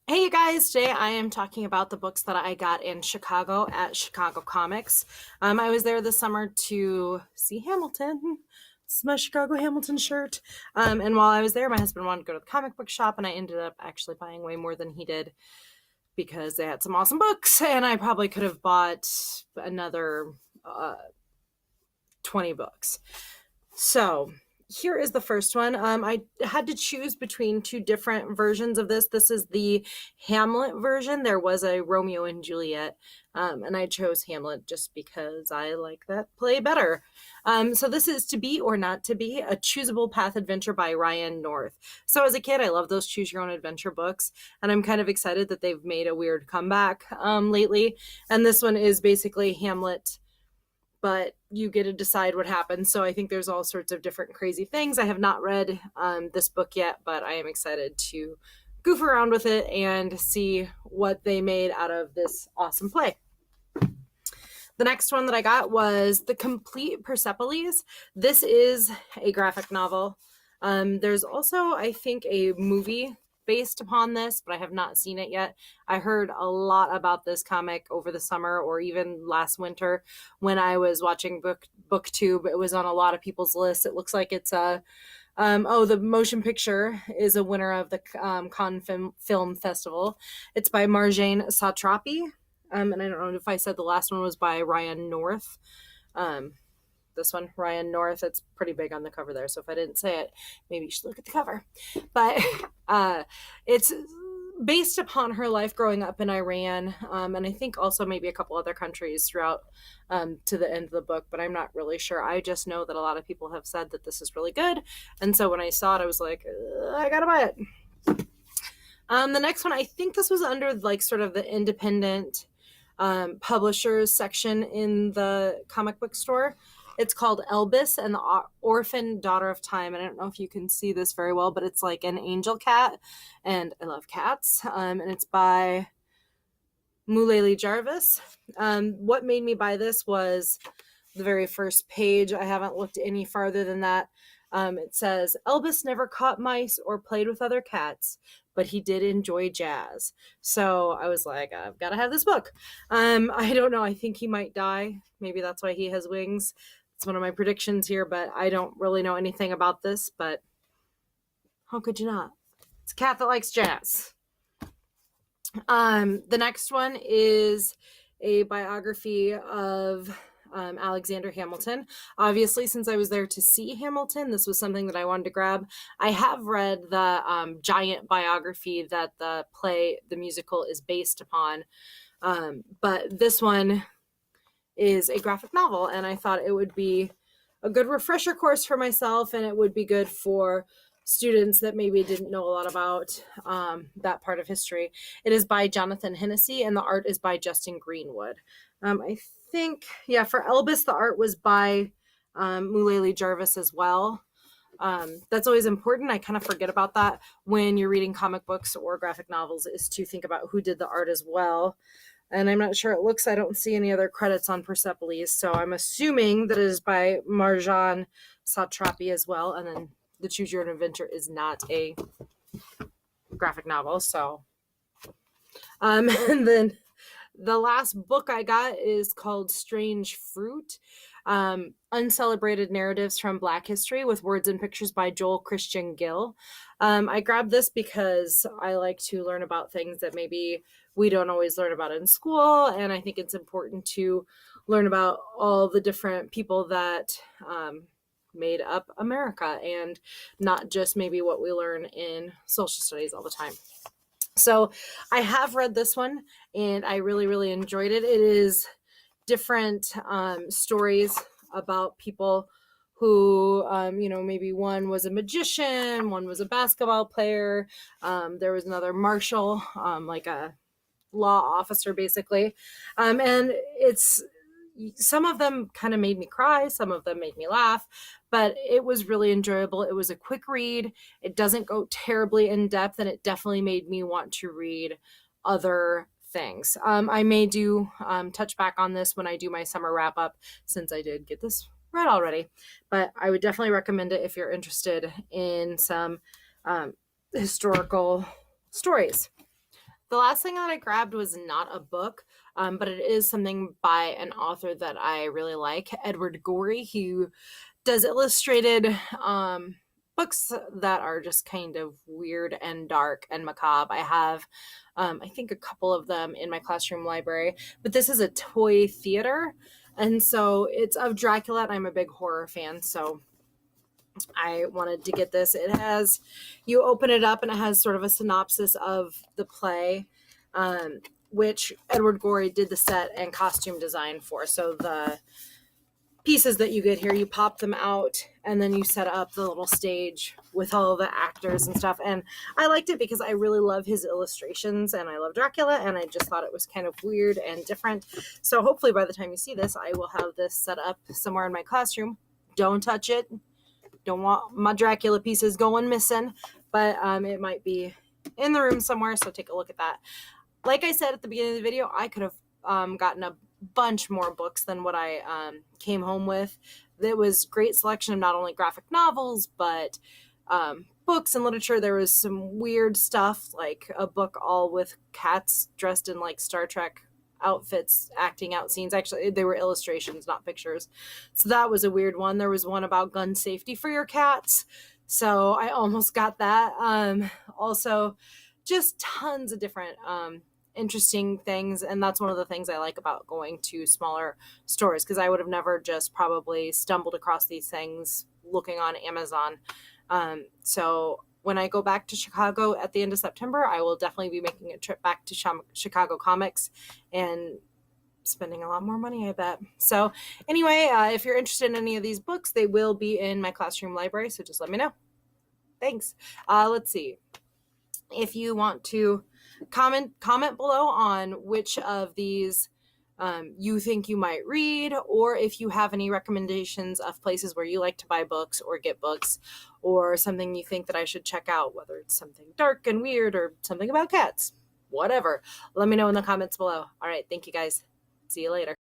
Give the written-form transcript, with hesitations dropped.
Hey, you guys, today I am talking about the books that I got in Chicago at Chicago Comics. I was there this summer to see Hamilton. This is my Chicago Hamilton shirt. And while I was there, my husband wanted to go to the comic book shop, and I ended up actually buying way more than he did because they had some awesome books, and I probably could have bought another 20 books. So here is the first one. I had to choose between two different versions of this. This is the Hamlet version. There was a Romeo and Juliet, and I chose Hamlet just because I like that play better. So this is To Be or Not to Be, a choosable path adventure by Ryan North. So as a kid, I love those choose your own adventure books, and I'm kind of excited that they've made a weird comeback lately. And this one is basically Hamlet, but you get to decide what happens. So I think there's all sorts of different crazy things. I have not read this book yet, but I am excited to goof around with it and see what they made out of this awesome play. The next one that I got was The Complete Persepolis. This is a graphic novel. There's also, I think, a movie based upon this, but I have not seen it yet. I heard a lot about this comic over the summer or even last winter when I was watching BookTube. It was on a lot of people's lists. It looks like it's a the motion picture is a winner of the Cannes Film Festival. It's by Marjane Satrapi. And I don't know if I said the last one was by Ryan North. This one, Ryan North, it's pretty big on the cover there. So if I didn't say it, maybe you should look at the cover. But it's based upon her life growing up in Iran, and I think also maybe a couple other countries throughout to the end of the book, but I'm not really sure. I just know that a lot of people have said that this is really good. And so when I saw it, I was like, I gotta buy it. The next one, I think this was under like sort of the independent publishers section in the comic book store. It's called Elvis and the Orphan Daughter of Time. And I don't know if you can see this very well, but it's like an angel cat, and I love cats. And it's by Mulally Jarvis. What made me buy this was the very first page. I haven't looked any farther than that. It says, Elvis never caught mice or played with other cats, but he did enjoy jazz. So I was like, I've got to have this book. I don't know. I think he might die. Maybe that's why he has wings. It's one of my predictions here, but I don't really know anything about this. But how could you not? It's a cat that likes jazz. The next one is a biography of Alexander Hamilton. Obviously, since I was there to see Hamilton, this was something that I wanted to grab. I have read the giant biography that the play, the musical, is based upon, but this one is a graphic novel, and I thought it would be a good refresher course for myself, and it would be good for students that maybe didn't know a lot about that part of history. It is by Jonathan Hennessy, and the art is by Justin Greenwood. I think, yeah, for Elvis, the art was by Mulally Jarvis as well. That's always important. I kind of forget about that when you're reading comic books or graphic novels, is to think about who did the art as well. And I'm not sure it looks, I don't see any other credits on Persepolis, so I'm assuming that it is by Marjane Satrapi as well. And then the Choose Your Own Adventure is not a graphic novel. So, and then the last book I got is called Strange Fruit, Uncelebrated Narratives from Black History with Words and Pictures by Joel Christian Gill. I grabbed this because I like to learn about things that maybe we don't always learn about in school, and I think it's important to learn about all the different people that made up America, and not just maybe what we learn in social studies all the time. So I have read this one, and I really, really enjoyed it. It is different stories about people who, maybe one was a magician, one was a basketball player. There was another marshal, like a law officer, basically. And it's, some of them kind of made me cry, some of them made me laugh, but it was really enjoyable. It was a quick read. It doesn't go terribly in depth, and it definitely made me want to read other things. I may do touch back on this when I do my summer wrap up, since I did get this read already, but I would definitely recommend it if you're interested in some historical stories. The last thing that I grabbed was not a book, but it is something by an author that I really like, Edward Gorey. He does illustrated books that are just kind of weird and dark and macabre. I have, I think, a couple of them in my classroom library, but this is a toy theater. And so it's of Dracula, and I'm a big horror fan. So I wanted to get this. It has, you open it up and it has sort of a synopsis of the play, which Edward Gorey did the set and costume design for. So the pieces that you get here, you pop them out and then you set up the little stage with all the actors and stuff. And I liked it because I really love his illustrations and I love Dracula, and I just thought it was kind of weird and different. So hopefully by the time you see this, I will have this set up somewhere in my classroom. Don't touch it. Don't want my Dracula pieces going missing, but it might be in the room somewhere, so take a look at that. Like I said at the beginning of the video, I could have gotten a bunch more books than what I came home with. There was great selection of not only graphic novels, but books and literature. There was some weird stuff, like a book all with cats dressed in like Star Trek outfits acting out scenes. Actually, they were illustrations, not pictures. So that was a weird one. There was one about gun safety for your cats. So I almost got that. Also, just tons of different interesting things. And that's one of the things I like about going to smaller stores, because I would have never just probably stumbled across these things looking on Amazon. So when I go back to Chicago at the end of September, I will definitely be making a trip back to Chicago Comics and spending a lot more money, I bet. So anyway, if you're interested in any of these books, they will be in my classroom library. So just let me know. Thanks. Let's see. If you want to comment below on which of these you think you might read, or if you have any recommendations of places where you like to buy books or get books, or something you think that I should check out, whether it's something dark and weird or something about cats, whatever. Let me know in the comments below. All right. Thank you guys. See you later.